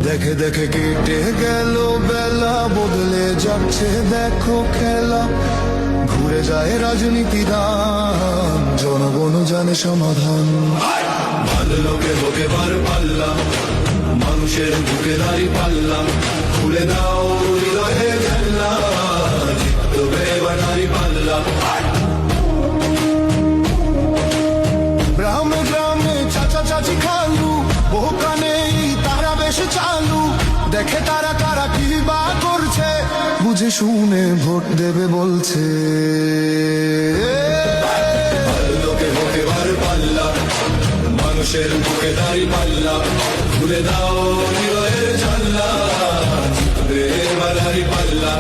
দেখে দেখে কেটে গেল বেলা, বদলে যাচ্ছে দেখো খেলা। ঘুরে যায় রাজনীতি দান, জনগণ জানে সমাধান। ভালো লোকে হোকে বার পাল্লা, মানুষের বুকে দাঁড়ি পাল্লা। খুলে দাও হৃদয়ে জানলা, জিতবে এবার দাঁড়ি পাল্লা। গ্রামে গ্রামে চাচা চাচি খালু, বহু কানে তারা বেশ চালু। দেখে তারা কারা কি বা করছে, বুঝে শুনে ভোট দেবে বলছে। ভালো লোকে হোকে বার পাল্লা, মানুষের বুকে দাঁড়ি পাল্লা। খুলে দাও হৃদয়ের জানলা, জিতবে এবার দাঁড়ি পাল্লা।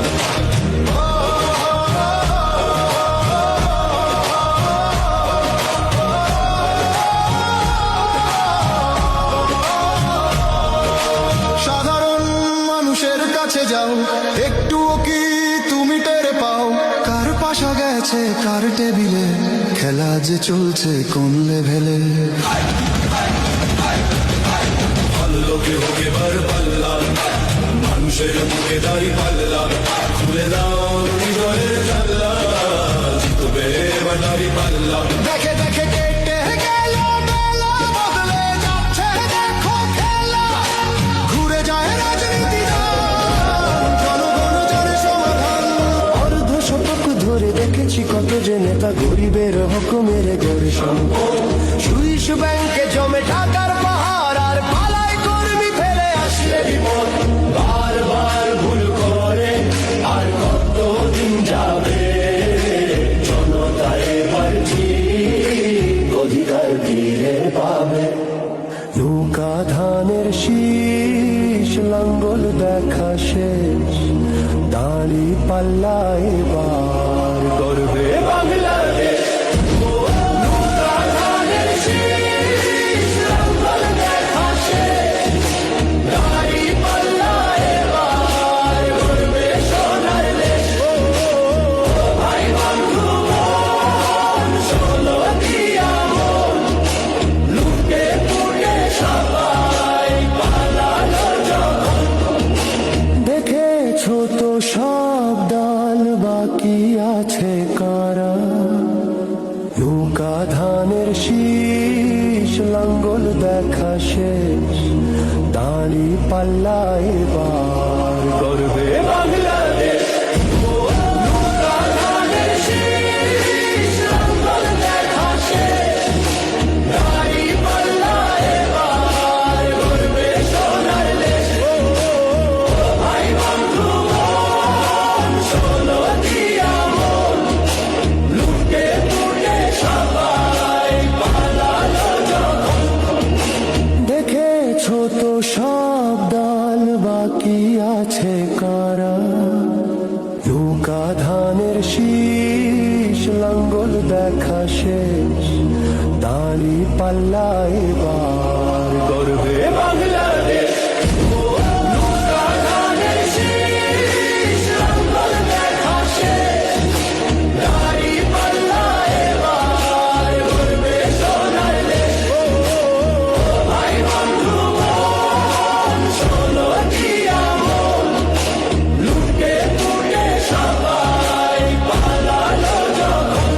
সাধারণ মানুষের কাছে যাও, একটুও কি তুমি টের পাও? কার পাশা গেছে কার টেবিলে, খেলা যে চলছে কোন লেভেলে। ভালো লোকে হোকে বার পাল্লা, মানুষের মুখে দাঁড়ি পাল্লা। খুলে দাও হৃদয়ের জানলা, জিতবে এবার দাঁড়ি পাল্লা। দেখে দেখে কেটে গেল বেলা, বদলে যাচ্ছে দেখো খেলা। ঘুরে যায় রাজনীতি দান, জনগণ জানে সমাধান। অর্ধ শতক ধরে দেখেছি কত যে নেতা গরিবের হুকুমের গড়ে সম্পদ। সুইস ব্যাংকে জমে টাকার পাহাড়, আর পালায় কর্মী ফেলে আসলে বিপদ। বারবার ভুল করে আর কতদিন যাবে, জনতা এবার ঠিক অধিকার ফিরে পাবে। নৌকা ধানের শীষ, লাঙ্গল দেখা শেষ, দাঁড়ি পাল্লা এবার করবে বাংলাদেশ। নৌকা ধানের শীষ, লাঙ্গল দেখা শেষ, দাঁড়ি পাল্লা এবার করবে সোনার দেশ। ভাই বন্ধু মন, শোনো দিয়া মন, লুটে পুটে সবাই পালালো যখন। দেখেছো তো সব ডাল, বাকি আছে কারা? নৌকা ধানের শীষ, লাঙ্গল দেখা শেষ, দাঁড়ি পাল্লা এবার করবে বাংলাদেশ। নৌকা ধানের শীষ, লাঙ্গল দেখা শেষ, দাঁড়ি পাল্লা এবার করবে সোনার দেশ। ভাই বন্ধু মন, শোনো দিয়া মন, লুটে পুটে সবাই পালালো যখন। দেখেছো তো সব ডাল, বাকি আছে কারা? নৌকা ধানের শীষ, লাঙ্গল দেখা শেষ, দাঁড়ি পাল্লা এবার করবে বাংলাদেশ। নৌকা ধানের শীষ, লাঙ্গল দেখা শেষ, দাঁড়ি পাল্লা এবার করবে সোনার দেশ। ভাই বন্ধু মন, শোনো দিয়া মন, লুটে পুটে সবাই পালালো যখন।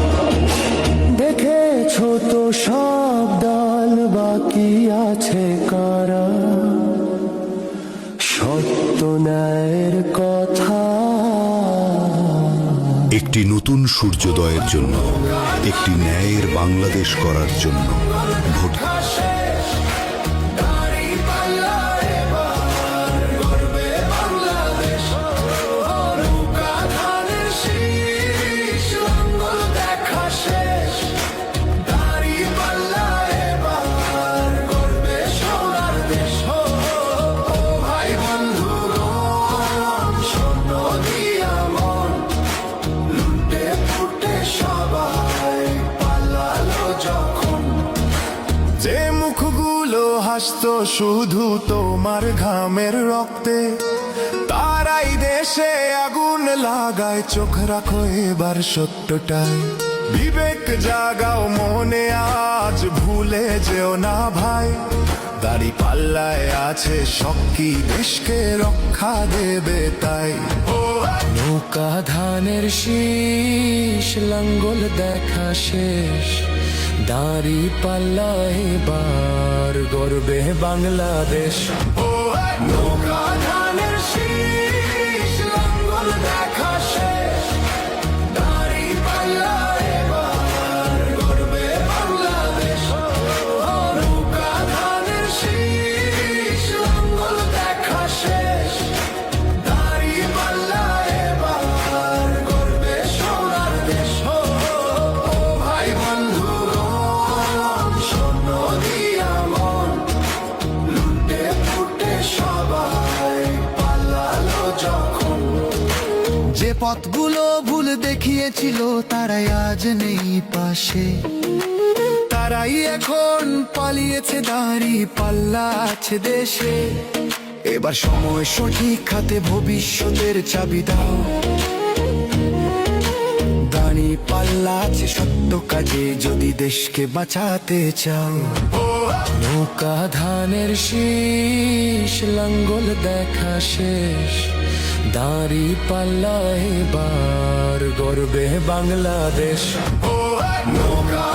দেখেছো তো সব ডাল, বাকি আছে কারা? সত্য ন্যায়ের কথা। একটি নতুন সূর্যোদয়ের জন্য, একটি ন্যায়ের বাংলাদেশ করার জন্য ভোট। দাঁড়ি পাল্লা এবার করবে বাংলাদেশ। নৌকা ধানের শীষ, লাঙ্গল দেখা শেষ, দাঁড়ি পাল্লা এবার করবে সোনার দেশ। ভাই বন্ধু মন, শোনো দিয়া মন, লুটে ফুটে সবাই পালালো যখন। যে মুখগুলো হাসতো শুধু তোমার ঘামের রক্তে, তারাই দেশে আগুন লাগায়। চোখ রাখো এবার সত্যটাই, বিবেক জাগাও মনে আজ, ভুলে যেও না ভাই। দাড়ি পাল্লায় আছে শক্তি, দেশকে রক্ষা দেবে তাই। নৌকা ধানের শীষ, লাঙ্গল দেখা শেষ, দাড়ি পাল্লা এবার গর্বে বাংলাদেশ। নৌকা ধানের শীষ, লাঙ্গল দেখা শেষ, দাড়ি পাল্লা এবার গর্বে বাংলাদেশ। নৌকা ধানের শীষ, লাঙ্গল দেখা শেষ, দাড়ি পাল্লা এবার গর্বে সোনার দেশ। ও ভাই বন্ধুগণ, শোনো দিয়া মন, লুটে ফুটে সবাই পালালো যখন। যে পথগুলো ভুল দেখিয়েছিল তারাই আজ নেই পাশে, তারাই এখন পালিয়েছে, দাঁড়ি পাল্লা আছে দেশে। এবার সময় সঠিক হাতে, ভবিষ্যতের চাবি দাও। দাঁড়ি পাল্লা আছে সত্য কাজে, যদি দেশকে বাঁচাতে চাও। নৌকা ধানের শীষ, লাঙ্গল দেখা শেষ, দাড়ি পাল্লা এবার গর্বে বাংলাদেশ। নৌকা